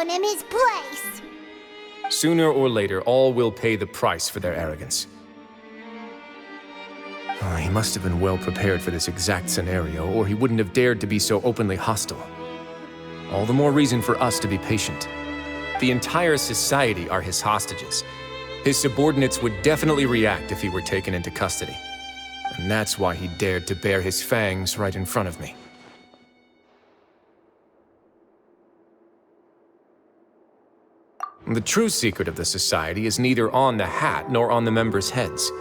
shown him his place. Sooner or later, all will pay the price for their arrogance. Oh, he must have been well prepared for this exact scenario, or he wouldn't have dared to be so openly hostile. All the more reason for us to be patient. The entire society are his hostages. His subordinates would definitely react if he were taken into custody. And that's why he dared to bare his fangs right in front of me. The true secret of the society is neither on the hat nor on the members' heads.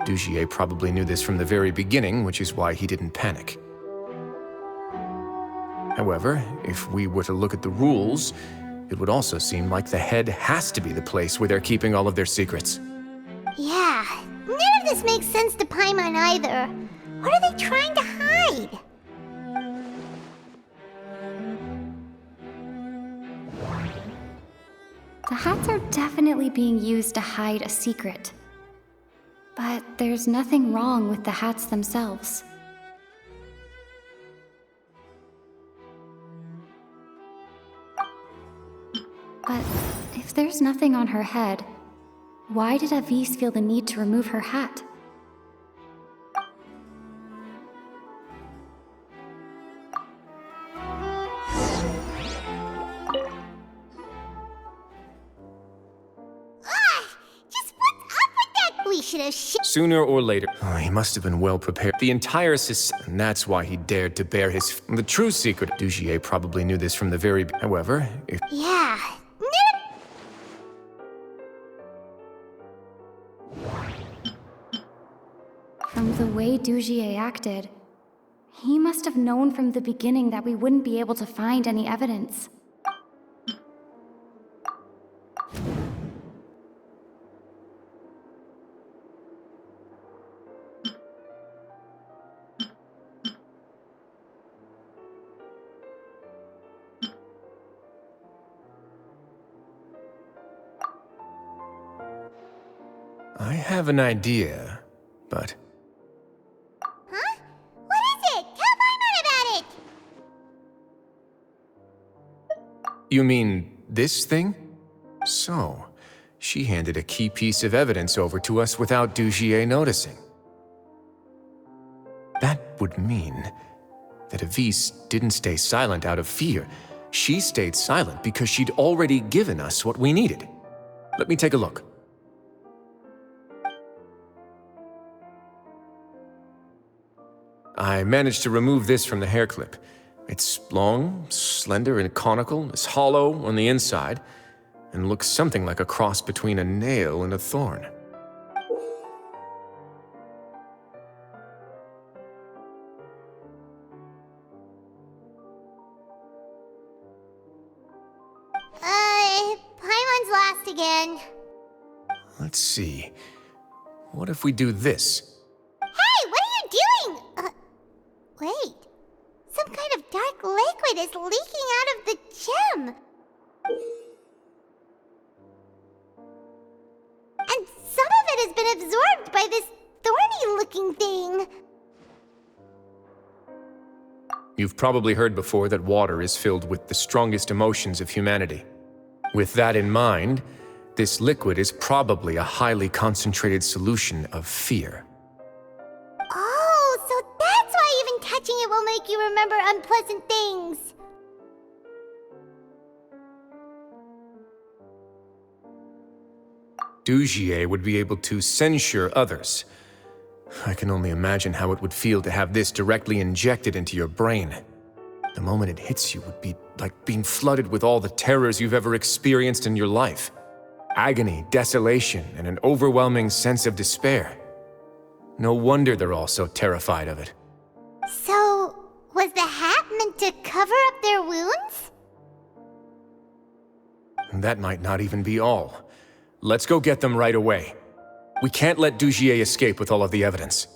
Dugier probably knew this from the very beginning, which is why he didn't panic. However, if we were to look at the rules, it would also seem like the head has to be the place where they're keeping all of their secrets. Yeah, none of this makes sense to Paimon either. What are they trying to hide? The hats are definitely being used to hide a secret. But there's nothing wrong with the hats themselves. But if there's nothing on her head, why did Avis feel the need to remove her hat? Sooner or later, he must have been well prepared. The entire and that's why he dared to bare his... The true secret, Dugier probably knew this from the very... However, if... Yeah. From the way Dugier acted, he must have known from the beginning that we wouldn't be able to find any evidence. I have an idea, but... Huh? What is it? Tell Paimon about it! You mean this thing? So, she handed a key piece of evidence over to us without Dugier noticing. That would mean that Avis didn't stay silent out of fear. She stayed silent because she'd already given us what we needed. Let me take a look. I managed to remove this from the hair clip. It's long, slender, and conical, it's hollow on the inside, and looks something like a cross between a nail and a thorn. Paimon's last again. Let's see. What if we do this? Hey, what are you doing? Wait. Some kind of dark liquid is leaking out of the gem. And some of it has been absorbed by this thorny-looking thing. You've probably heard before that water is filled with the strongest emotions of humanity. With that in mind, this liquid is probably a highly concentrated solution of fear. Oh, so that's why even touching it will make you remember unpleasant things. Dugier would be able to censure others. I can only imagine how it would feel to have this directly injected into your brain. The moment it hits you would be like being flooded with all the terrors you've ever experienced in your life. Agony, desolation, and an overwhelming sense of despair. No wonder they're all so terrified of it. So, was the hat meant to cover up their wounds? That might not even be all. Let's go get them right away. We can't let Dugier escape with all of the evidence.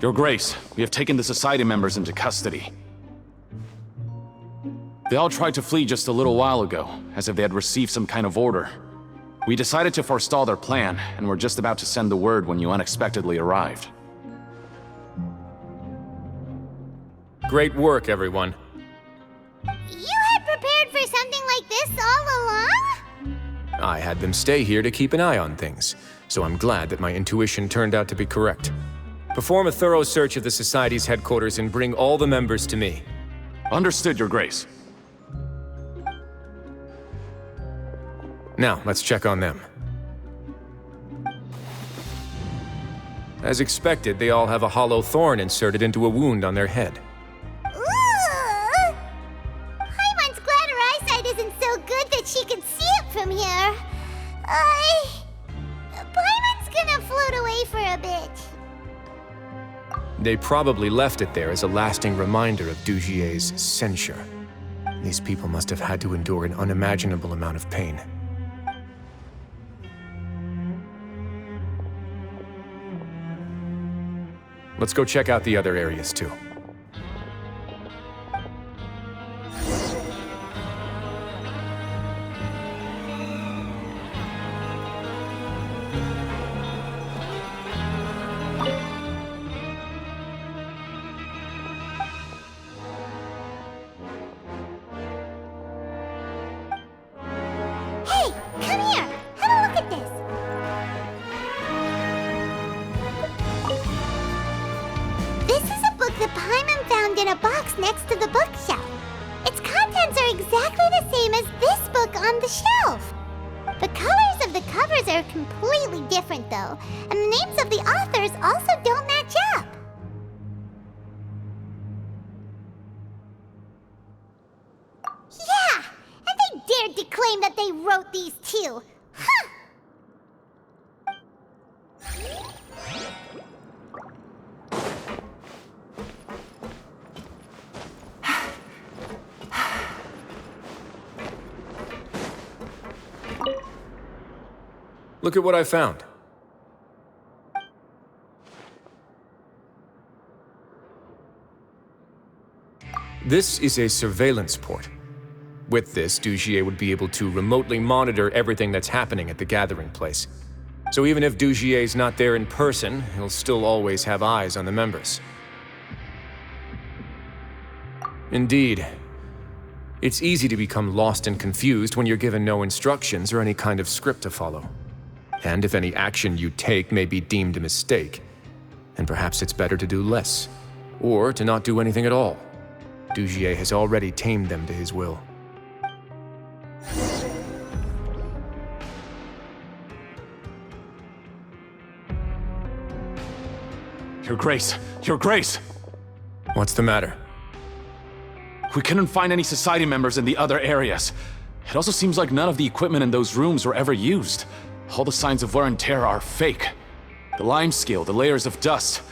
Your Grace, we have taken the Society members into custody. They all tried to flee just a little while ago, as if they had received some kind of order. We decided to forestall their plan, and were just about to send the word when you unexpectedly arrived. Great work, everyone. You had prepared for something like this all along? I had them stay here to keep an eye on things, so I'm glad that my intuition turned out to be correct. Perform a thorough search of the Society's headquarters and bring all the members to me. Understood, Your Grace. Now, let's check on them. As expected, they all have a hollow thorn inserted into a wound on their head. Ooh! Paimon's glad her eyesight isn't so good that she can see it from here. Paimon's gonna float away for a bit. They probably left it there as a lasting reminder of Dugier's censure. These people must have had to endure an unimaginable amount of pain. Let's go check out the other areas, too. Hey, come here! Have a look at this! This is a book that Paimon found in a box next to the bookshelf. Its contents are exactly the same as this book on the shelf. The colors of the covers are completely different, though, and the names of the authors also don't match up. Yeah, and they dared to claim that they wrote these too. Huh! Look at what I found. This is a surveillance port. With this, Dugier would be able to remotely monitor everything that's happening at the gathering place. So even if Dugier's not there in person, he'll still always have eyes on the members. Indeed. It's easy to become lost and confused when you're given no instructions or any kind of script to follow. And if any action you take may be deemed a mistake, then perhaps it's better to do less, or to not do anything at all. Dugier has already tamed them to his will. Your Grace! Your Grace! What's the matter? We couldn't find any Society members in the other areas. It also seems like none of the equipment in those rooms were ever used. All the signs of wear and tear are fake. The lime scale, the layers of dust,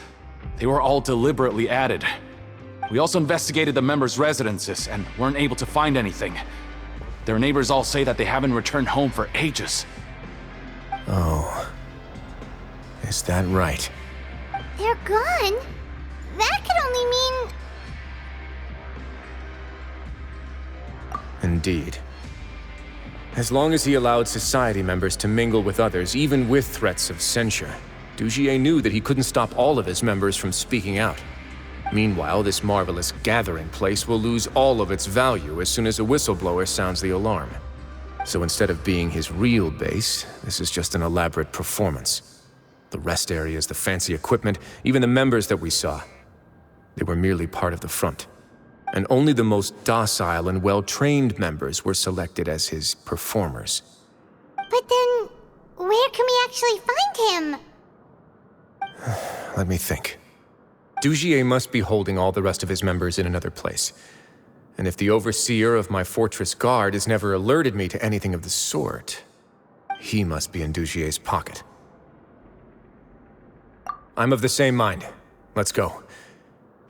they were all deliberately added. We also investigated the members' residences and weren't able to find anything. Their neighbors all say that they haven't returned home for ages. Oh. Is that right? They're gone? That could only mean... Indeed. As long as he allowed Society members to mingle with others, even with threats of censure, Dugier knew that he couldn't stop all of his members from speaking out. Meanwhile, this marvelous gathering place will lose all of its value as soon as a whistleblower sounds the alarm. So instead of being his real base, this is just an elaborate performance. The rest areas, the fancy equipment, even the members that we saw, they were merely part of the front. And only the most docile and well-trained members were selected as his performers. But then, where can we actually find him? Let me think. Dugier must be holding all the rest of his members in another place. And if the overseer of my fortress guard has never alerted me to anything of the sort, he must be in Dugier's pocket. I'm of the same mind. Let's go.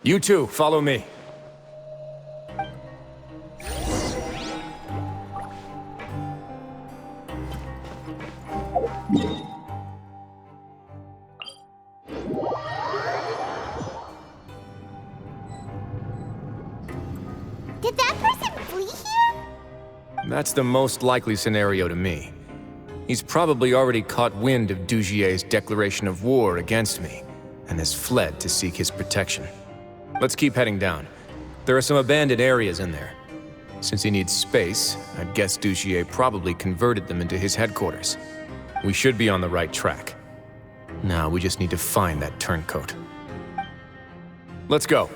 You two, follow me. Did that person flee here? That's the most likely scenario to me. He's probably already caught wind of Dugier's declaration of war against me, and has fled to seek his protection. Let's keep heading down. There are some abandoned areas in there. Since he needs space, I'd guess Dugier probably converted them into his headquarters. We should be on the right track. Now we just need to find that turncoat. Let's go.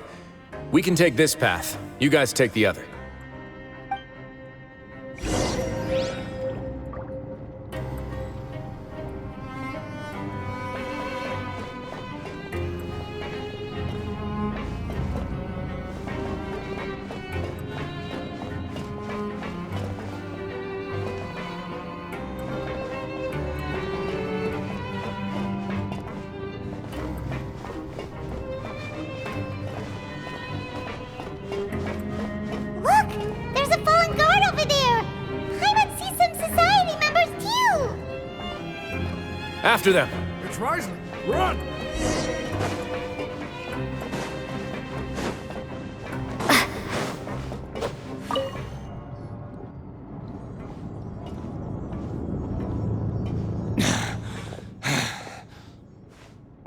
We can take this path. You guys take the other. Look! There's a fallen guard over there! Paimon sees some society members too! After them! It's Wriothesley! Run!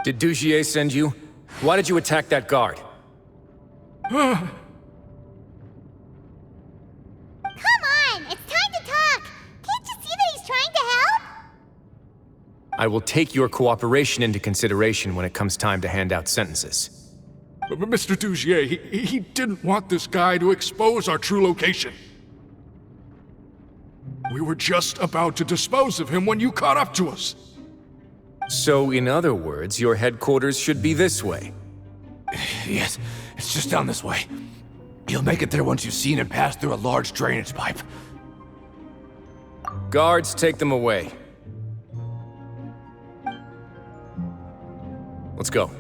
Did Dugier send you? Why did you attack that guard? Come on! It's time to talk! Can't you see that he's trying to help? I will take your cooperation into consideration when it comes time to hand out sentences. But Mr. Dugier, he didn't want this guy to expose our true location. We were just about to dispose of him when you caught up to us. So, in other words, your headquarters should be this way. Yes, it's just down this way. You'll make it there once you've seen him pass through a large drainage pipe. Guards, take them away. Let's go.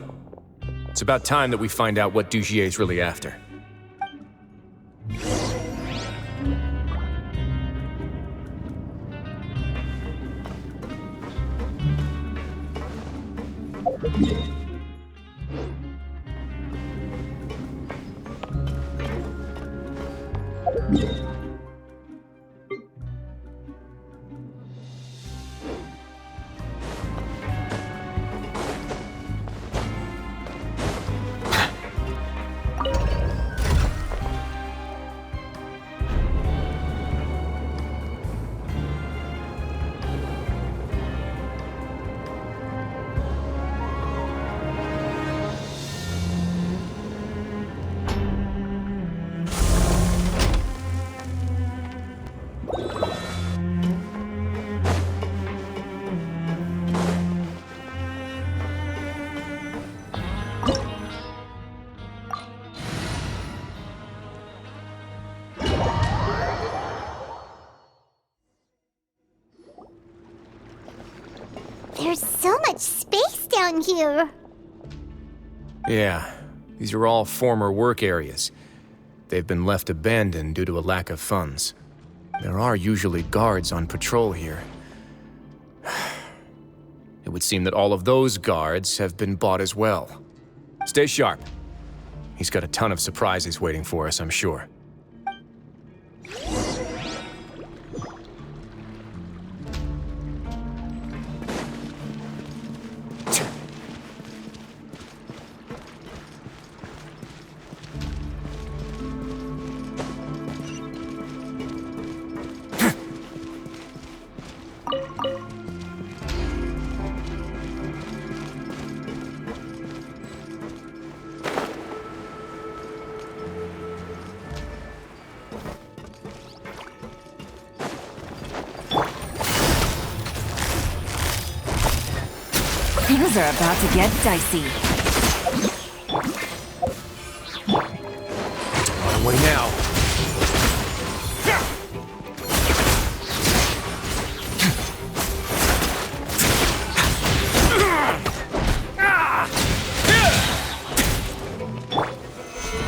It's about time that we find out what Dugier's really after. There's so much space down here! Yeah, these are all former work areas. They've been left abandoned due to a lack of funds. There are usually guards on patrol here. It would seem that all of those guards have been bought as well. Stay sharp. He's got a ton of surprises waiting for us, I'm sure. Things are about to get dicey. On way now.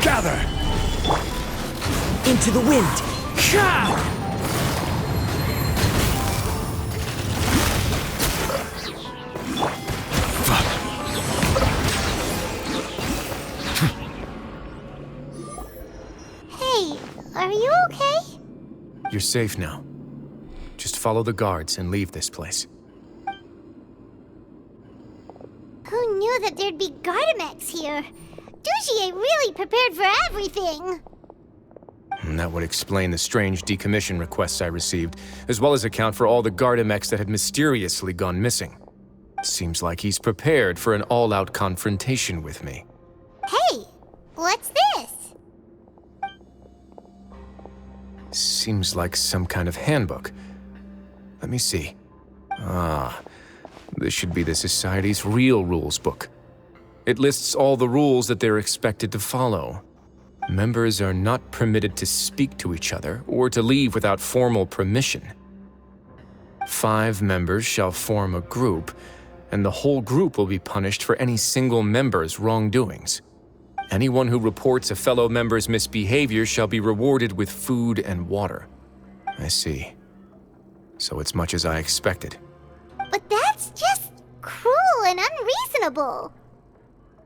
Gather! Into the wind. Hey, Are you okay? You're safe now. Just follow the guards and leave this place. Who knew that there'd be Gardamex here? Dugier really prepared for everything! And that would explain the strange decommission requests I received, as well as account for all the Gardamex that had mysteriously gone missing. Seems like he's prepared for an all-out confrontation with me. Hey, what's this? Seems like some kind of handbook. Let me see. Ah, this should be the Society's real rules book. It lists all the rules that they're expected to follow. Members are not permitted to speak to each other or to leave without formal permission. 5 members shall form a group, and the whole group will be punished for any single member's wrongdoings. Anyone who reports a fellow member's misbehavior shall be rewarded with food and water. I see. So it's much as I expected. But that's just cruel and unreasonable.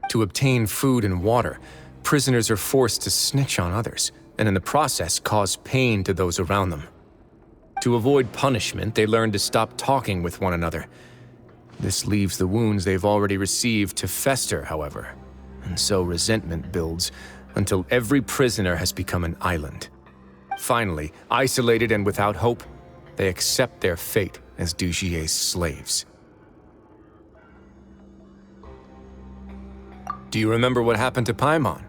To obtain food and water, prisoners are forced to snitch on others, and in the process cause pain to those around them. To avoid punishment, they learn to stop talking with one another. This leaves the wounds they've already received to fester, however, and so resentment builds until every prisoner has become an island. Finally, isolated and without hope, they accept their fate as Dugier's slaves. Do you remember what happened to Paimon?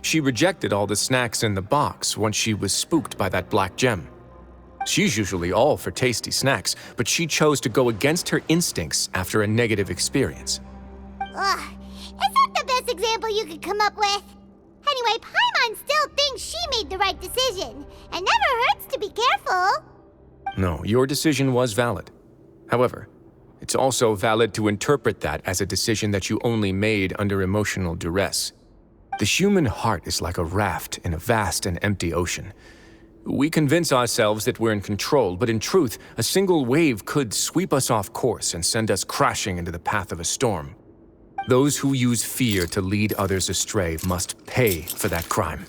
She rejected all the snacks in the box once she was spooked by that black gem. She's usually all for tasty snacks, but she chose to go against her instincts after a negative experience. Ugh, is that the best example you could come up with? Anyway, Paimon still thinks she made the right decision, and never hurts to be careful. No, your decision was valid. However, it's also valid to interpret that as a decision that you only made under emotional duress. The human heart is like a raft in a vast and empty ocean. We convince ourselves that we're in control, but in truth, a single wave could sweep us off course and send us crashing into the path of a storm. Those who use fear to lead others astray must pay for that crime.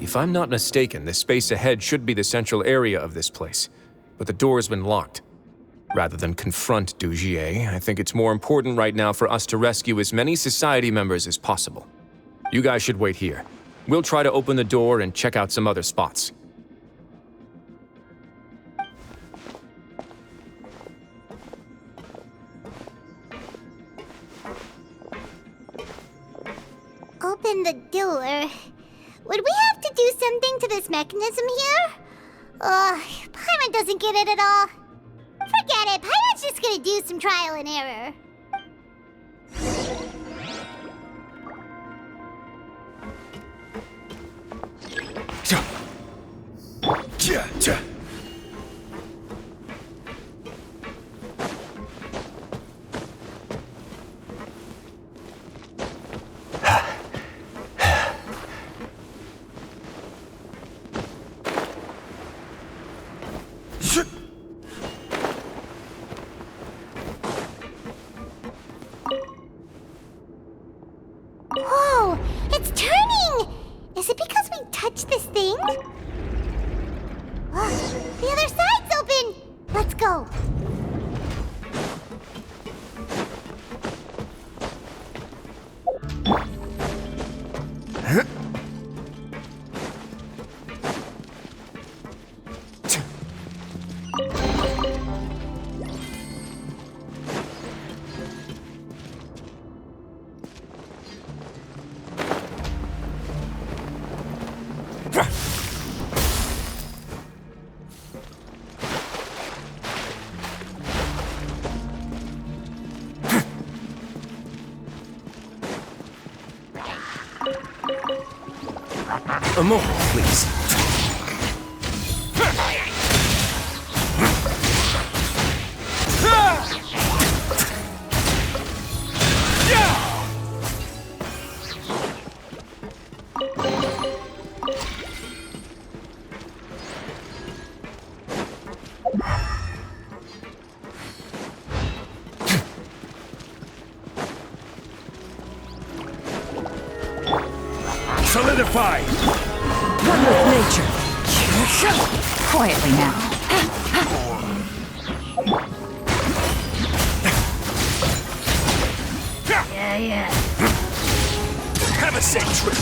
If I'm not mistaken, the space ahead should be the central area of this place, but the door's been locked. Rather than confront Dugier, I think it's more important right now for us to rescue as many Society members as possible. You guys should wait here. We'll try to open the door and check out some other spots. Open the door. Would we have to do something to this mechanism here? Paimon doesn't get it at all. Forget it, Paimon's just gonna do some trial and error. Whoa, it's turning! Is it because we touched this thing? The other side's open! Let's go. A moment, please. Solidify! One with nature. Quietly now. Yeah. Have a safe trip!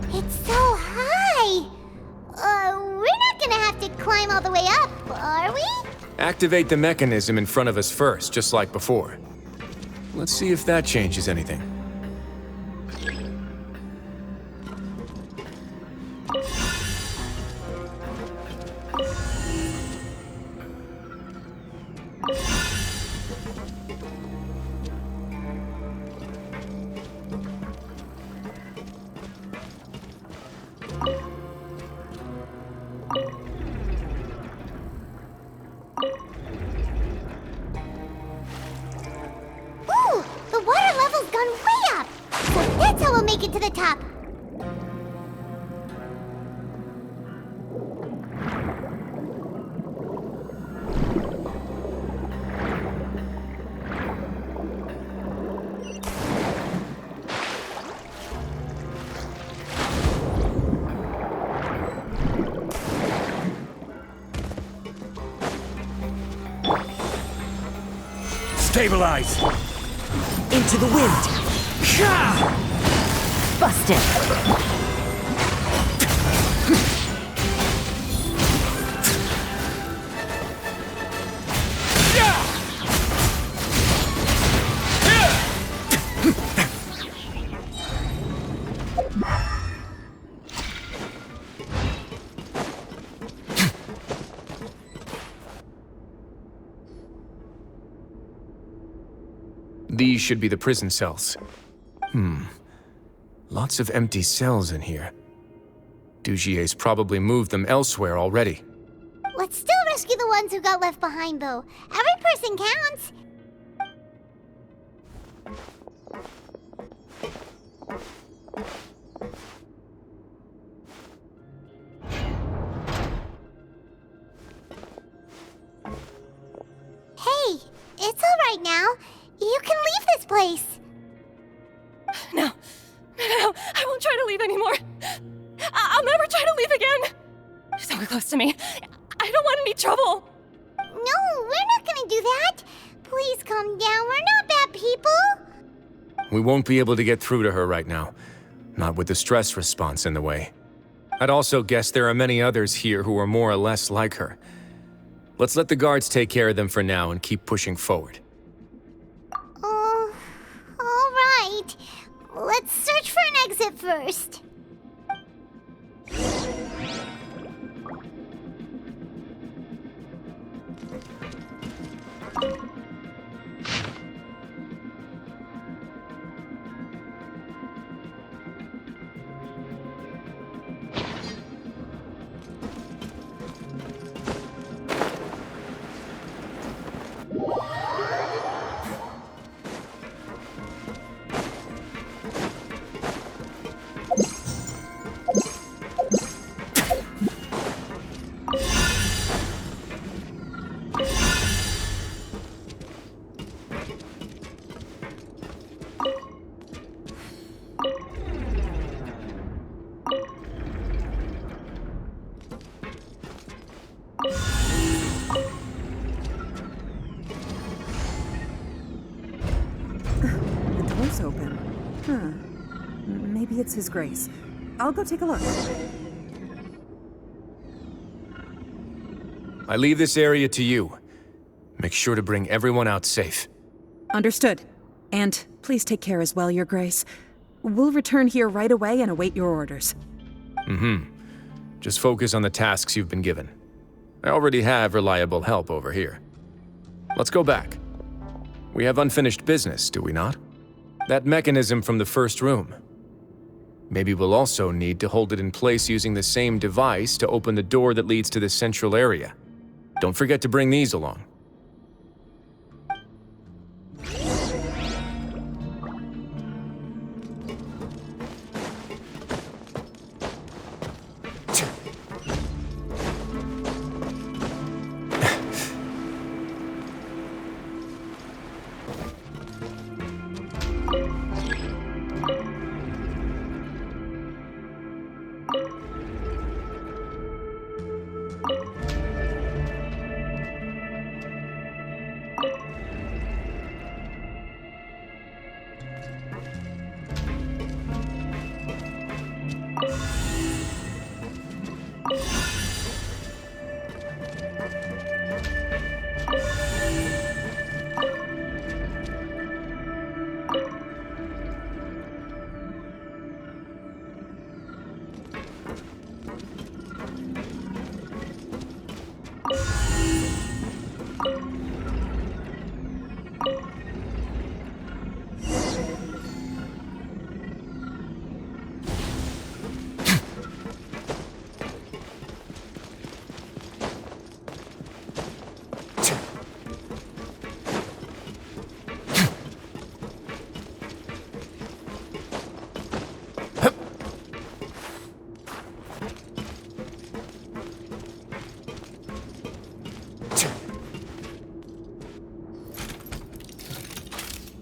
It's so high! We're not gonna have to climb all the way up, are we? Activate the mechanism in front of us first, just like before. Let's see if that changes anything. Ooh, the water level's gone way up! So that's how we'll make it to the top. Stabilize! Into the wind. Busted. These should be the prison cells. Lots of empty cells in here. Dugier's probably moved them elsewhere already. Let's still rescue the ones who got left behind, though. Every person counts. Hey, it's all right now. You can leave this place. No, I won't try to leave anymore. I'll never try to leave again. Don't get close to me. I don't want any trouble. No, we're not gonna do that. Please calm down. We're not bad people. We won't be able to get through to her right now. Not with the stress response in the way. I'd also guess there are many others here who are more or less like her. Let's let the guards take care of them for now and keep pushing forward. All right. Let's search for an exit first. The door's open. Huh. Maybe it's His Grace. I'll go take a look. I leave this area to you. Make sure to bring everyone out safe. Understood. And please take care as well, Your Grace. We'll return here right away and await your orders. Just focus on the tasks you've been given. I already have reliable help over here. Let's go back. We have unfinished business, do we not? That mechanism from the first room. Maybe we'll also need to hold it in place using the same device to open the door that leads to the central area. Don't forget to bring these along.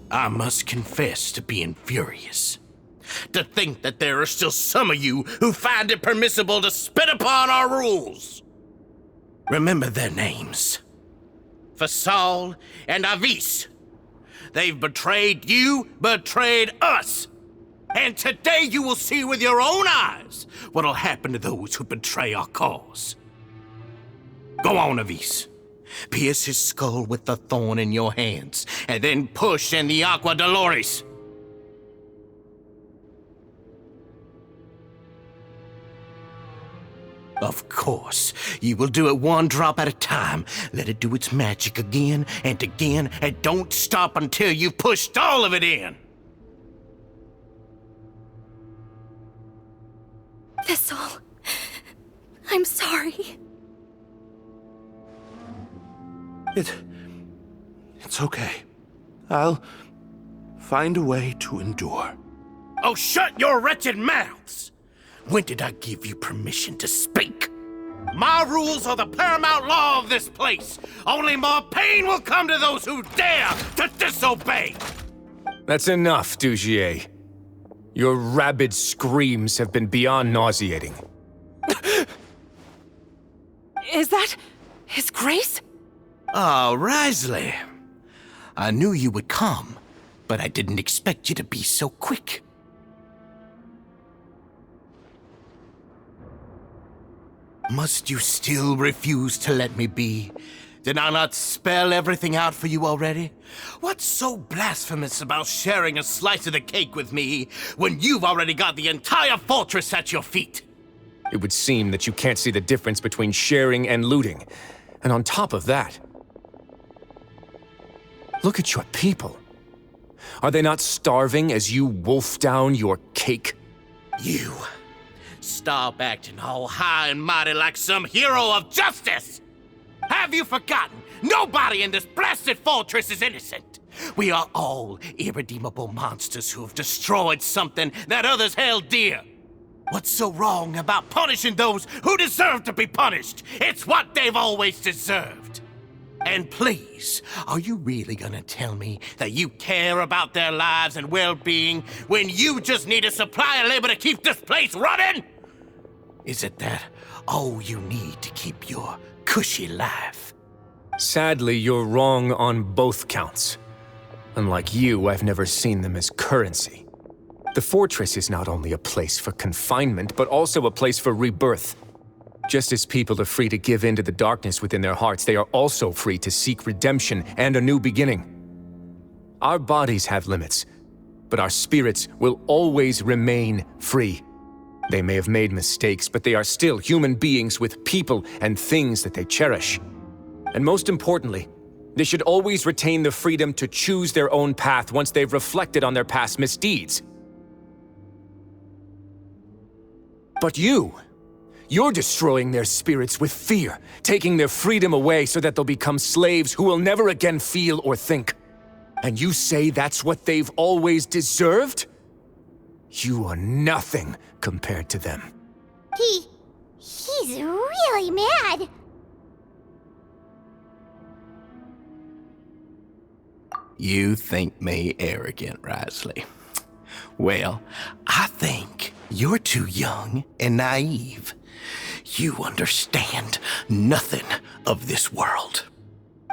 I must confess to being furious. To think that there are still some of you who find it permissible to spit upon our rules. Remember their names. Fasal and Avis. They've betrayed you, betrayed us. And today you will see with your own eyes what'll happen to those who betray our cause. Go on, Avis. Pierce his skull with the thorn in your hands, and then push in the Aqua Dolores. Of course, you will do it one drop at a time. Let it do its magic again, and don't stop until you've pushed all of it in. Thistle, I'm sorry. It's okay. I'll find a way to endure. Oh, shut your wretched mouths! When did I give you permission to speak? My rules are the paramount law of this place. Only more pain will come to those who dare to disobey. That's enough, Dugier. Your rabid screams have been beyond nauseating. Is that His Grace? Oh, Wriothesley. I knew you would come, but I didn't expect you to be so quick. Must you still refuse to let me be? Did I not spell everything out for you already? What's so blasphemous about sharing a slice of the cake with me when you've already got the entire fortress at your feet? It would seem that you can't see the difference between sharing and looting. And on top of that, look at your people. Are they not starving as you wolf down your cake? You. Stop acting all high and mighty like some hero of justice! Have you forgotten? Nobody in this blasted fortress is innocent. We are all irredeemable monsters who have destroyed something that others held dear. What's so wrong about punishing those who deserve to be punished? It's what they've always deserved. And please, are you really gonna tell me that you care about their lives and well-being when you just need a supply of labor to keep this place running? Is it that all you need to keep your cushy life. Sadly, you're wrong on both counts. Unlike you, I've never seen them as currency. The fortress is not only a place for confinement, but also a place for rebirth. Just as people are free to give in to the darkness within their hearts, they are also free to seek redemption and a new beginning. Our bodies have limits, but our spirits will always remain free. They may have made mistakes, but they are still human beings with people and things that they cherish. And most importantly, they should always retain the freedom to choose their own path once they've reflected on their past misdeeds. But you're destroying their spirits with fear, taking their freedom away so that they'll become slaves who will never again feel or think. And you say that's what they've always deserved? You are nothing compared to them. He's really mad. You think me arrogant, Wriothesley? Well, I think you're too young and naive. You understand nothing of this world.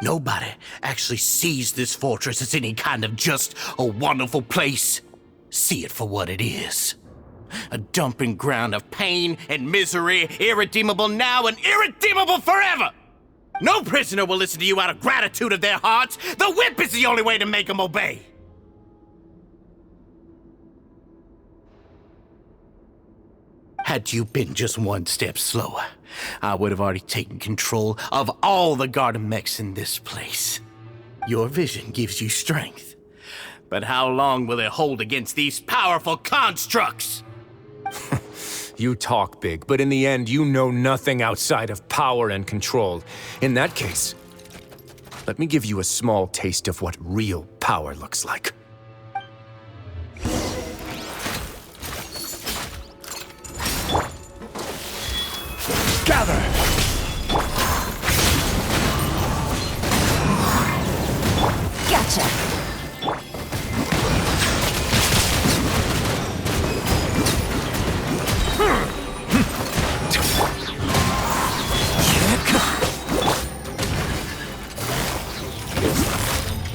Nobody actually sees this fortress as any kind of just a wonderful place. See it for what it is. A dumping ground of pain and misery, irredeemable now and irredeemable forever. No prisoner will listen to you out of gratitude of their hearts. The whip is the only way to make them obey. Had you been just one step slower, I would have already taken control of all the garden mechs in this place. Your vision gives you strength. But how long will it hold against these powerful constructs? You talk big, but in the end, you know nothing outside of power and control. In that case, let me give you a small taste of what real power looks like. Gather! Gotcha.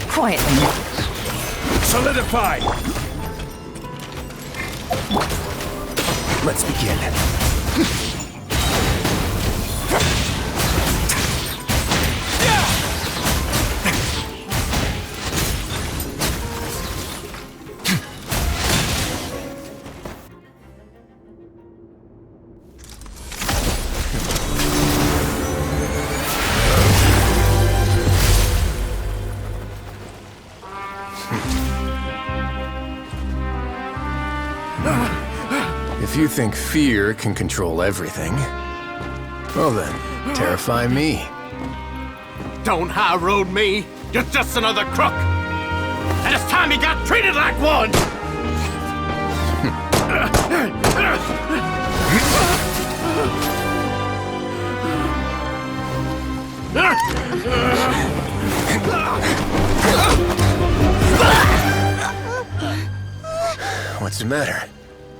Quietly now. Solidify! Let's begin. If you think fear can control everything, well then, terrify me. Don't high road me. You're just another crook. And it's time you got treated like one. What's the matter?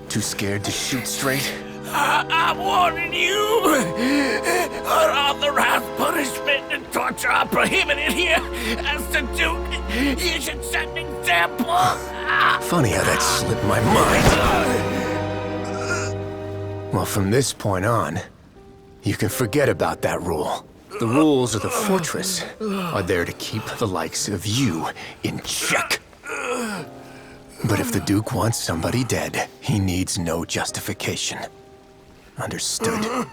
Too scared to shoot straight? I'm warning you. Unauthorized punishment and torture are prohibited here. As the Duke, you should set an example. Funny how that slipped my mind. Well, from this point on, you can forget about that rule. The rules of the fortress are there to keep the likes of you in check. But if the Duke wants somebody dead, he needs no justification. Understood?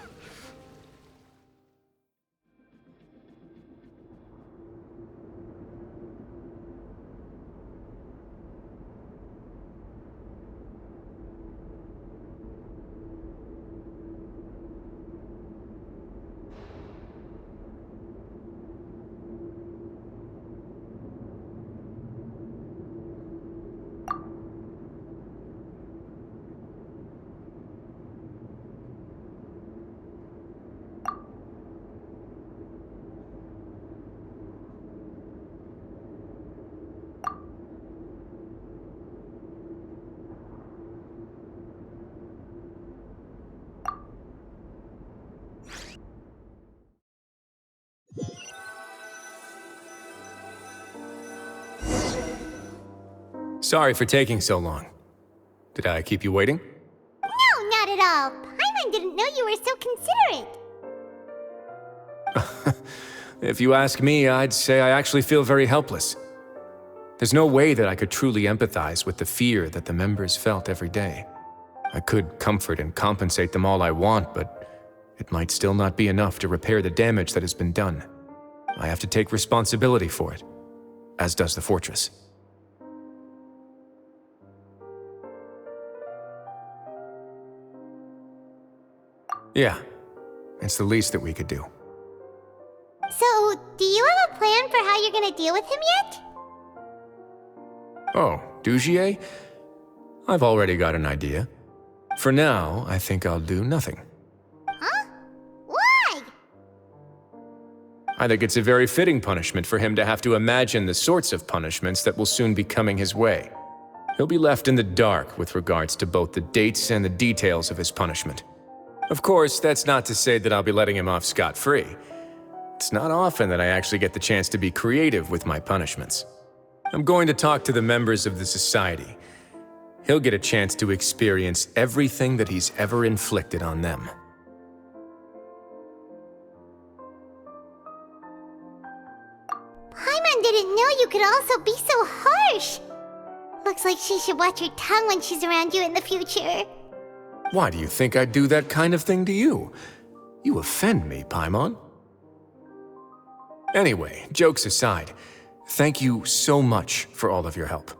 Sorry for taking so long. Did I keep you waiting? No, not at all. Paimon didn't know you were so considerate. If you ask me, I'd say I actually feel very helpless. There's no way that I could truly empathize with the fear that the members felt every day. I could comfort and compensate them all I want, but it might still not be enough to repair the damage that has been done. I have to take responsibility for it, as does the fortress. Yeah, it's the least that we could do. So, do you have a plan for how you're gonna deal with him yet? Oh, Dugier? I've already got an idea. For now, I think I'll do nothing. Huh? Why? I think it's a very fitting punishment for him to have to imagine the sorts of punishments that will soon be coming his way. He'll be left in the dark with regards to both the dates and the details of his punishment. Of course, that's not to say that I'll be letting him off scot-free. It's not often that I actually get the chance to be creative with my punishments. I'm going to talk to the members of the society. He'll get a chance to experience everything that he's ever inflicted on them. Paimon didn't know you could also be so harsh. Looks like she should watch her tongue when she's around you in the future. Why do you think I'd do that kind of thing to you? You offend me, Paimon. Anyway, jokes aside, thank you so much for all of your help.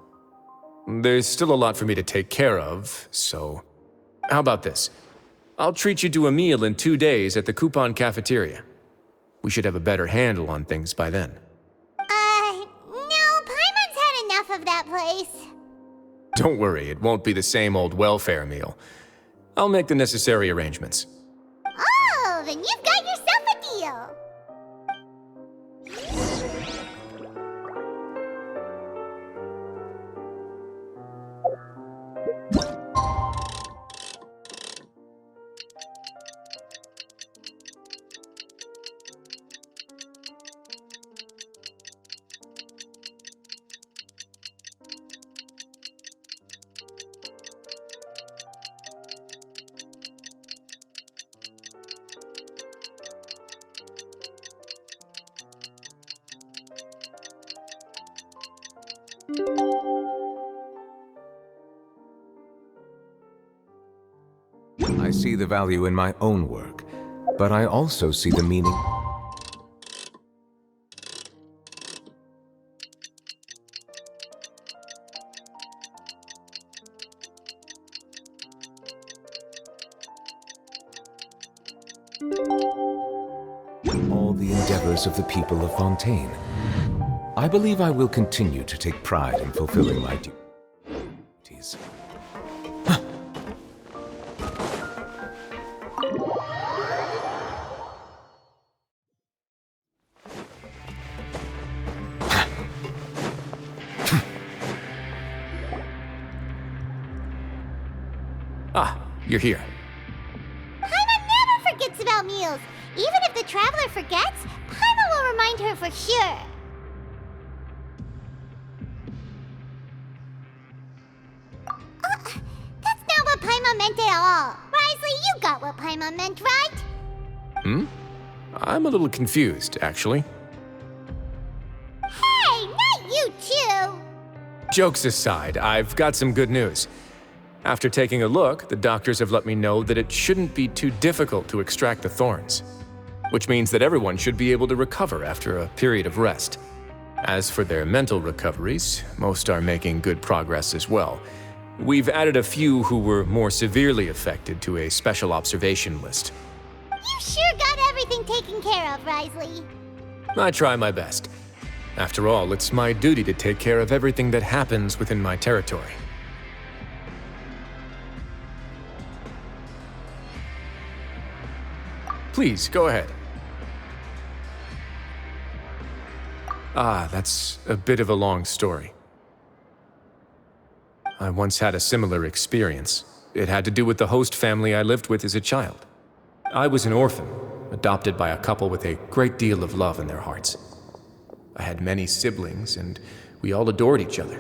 There's still a lot for me to take care of, so... How about this? I'll treat you to a meal in 2 days at the Coupon Cafeteria. We should have a better handle on things by then. No, Paimon's had enough of that place. Don't worry, it won't be the same old welfare meal. I'll make the necessary arrangements. Oh, then you've got yourself a deal. I see the value in my own work, but I also see the meaning. All the endeavors of the people of Fontaine. I believe I will continue to take pride in fulfilling my duties. Ah, you're here. Paimon never forgets about meals. Even if the traveler forgets, Paimon will remind her for sure. That's not what Paimon meant at all. Wriothesley, you got what Paimon meant, right? I'm a little confused, actually. Hey, not you too. Jokes aside, I've got some good news. After taking a look, the doctors have let me know that it shouldn't be too difficult to extract the thorns, which means that everyone should be able to recover after a period of rest. As for their mental recoveries, most are making good progress as well. We've added a few who were more severely affected to a special observation list. You sure got everything taken care of, Wriothesley. I try my best. After all, it's my duty to take care of everything that happens within my territory. Please, go ahead. Ah, that's a bit of a long story. I once had a similar experience. It had to do with the host family I lived with as a child. I was an orphan, adopted by a couple with a great deal of love in their hearts. I had many siblings, and we all adored each other.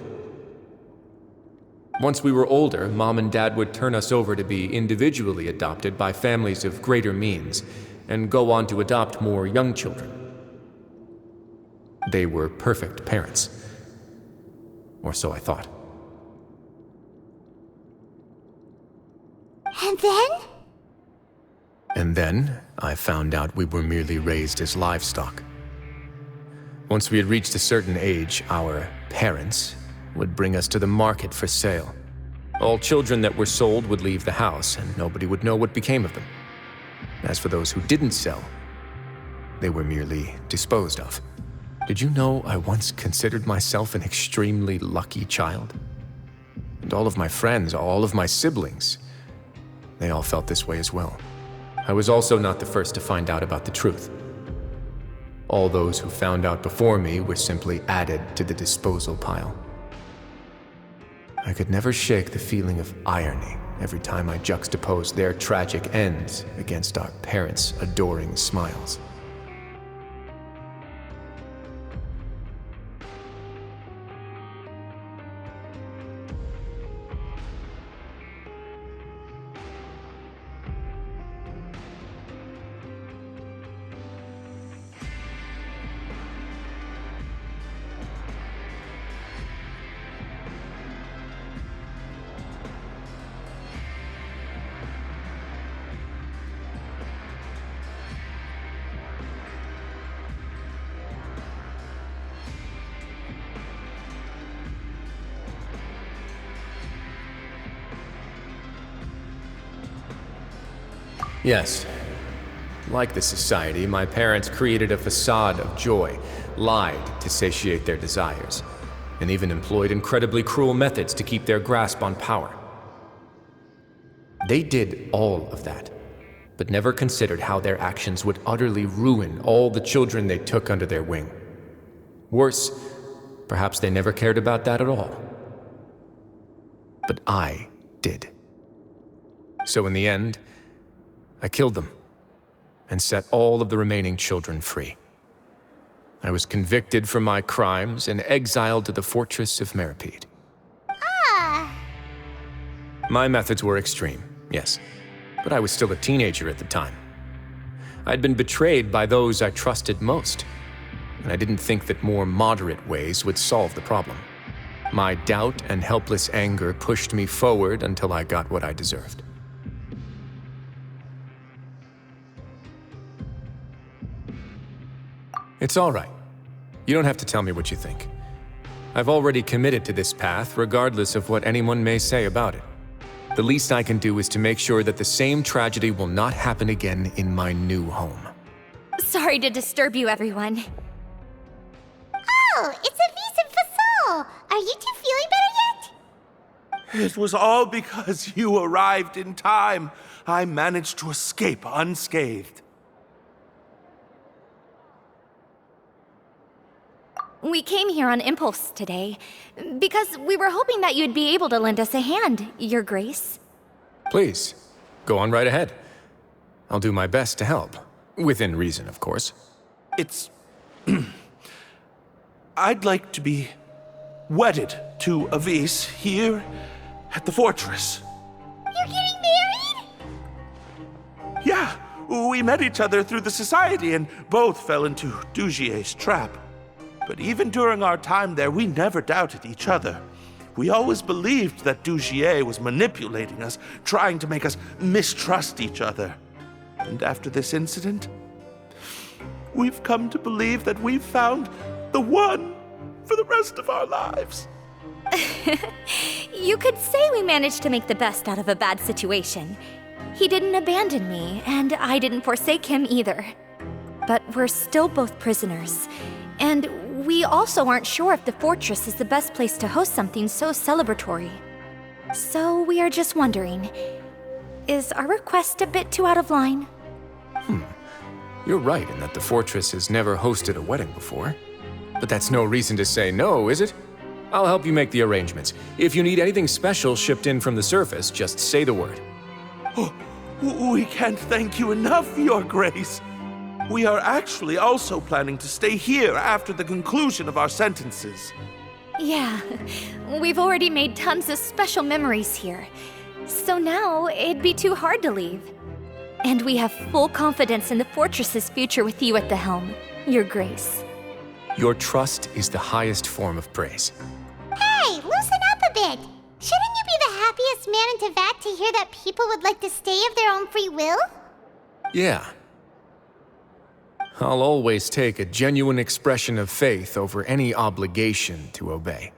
Once we were older, Mom and Dad would turn us over to be individually adopted by families of greater means, and go on to adopt more young children. They were perfect parents. Or so I thought. And then? And then, I found out we were merely raised as livestock. Once we had reached a certain age, our parents would bring us to the market for sale. All children that were sold would leave the house, and nobody would know what became of them. As for those who didn't sell, they were merely disposed of. Did you know I once considered myself an extremely lucky child? And all of my friends, all of my siblings, they all felt this way as well. I was also not the first to find out about the truth. All those who found out before me were simply added to the disposal pile. I could never shake the feeling of irony every time I juxtaposed their tragic ends against our parents' adoring smiles. Yes. Like the society, my parents created a facade of joy, lied to satiate their desires, and even employed incredibly cruel methods to keep their grasp on power. They did all of that, but never considered how their actions would utterly ruin all the children they took under their wing. Worse, perhaps they never cared about that at all. But I did. So in the end, I killed them and set all of the remaining children free. I was convicted for my crimes and exiled to the fortress of Meripede. Ah! My methods were extreme, yes, but I was still a teenager at the time. I'd been betrayed by those I trusted most, and I didn't think that more moderate ways would solve the problem. My doubt and helpless anger pushed me forward until I got what I deserved. It's all right. You don't have to tell me what you think. I've already committed to this path, regardless of what anyone may say about it. The least I can do is to make sure that the same tragedy will not happen again in my new home. Sorry to disturb you, everyone. Oh, it's a vis and fasol. Are you two feeling better yet? It was all because you arrived in time. I managed to escape unscathed. We came here on impulse today, because we were hoping that you'd be able to lend us a hand, Your Grace. Please, go on right ahead. I'll do my best to help. Within reason, of course. It's... I'd like to be wedded to Avis here at the fortress. You're getting married? Yeah, we met each other through the society and both fell into Dugier's trap. But even during our time there, we never doubted each other. We always believed that Dugier was manipulating us, trying to make us mistrust each other. And after this incident, we've come to believe that we've found the one for the rest of our lives. You could say we managed to make the best out of a bad situation. He didn't abandon me, and I didn't forsake him either. But we're still both prisoners, and we also aren't sure if the fortress is the best place to host something so celebratory. So we are just wondering, is our request a bit too out of line? You're right in that the fortress has never hosted a wedding before. But that's no reason to say no, is it? I'll help you make the arrangements. If you need anything special shipped in from the surface, just say the word. Oh, we can't thank you enough, Your Grace. We are actually also planning to stay here after the conclusion of our sentences. Yeah, we've already made tons of special memories here. So now, it'd be too hard to leave. And we have full confidence in the fortress's future with you at the helm, Your Grace. Your trust is the highest form of praise. Hey, loosen up a bit. Shouldn't you be the happiest man in Teyvat to hear that people would like to stay of their own free will? Yeah. I'll always take a genuine expression of faith over any obligation to obey.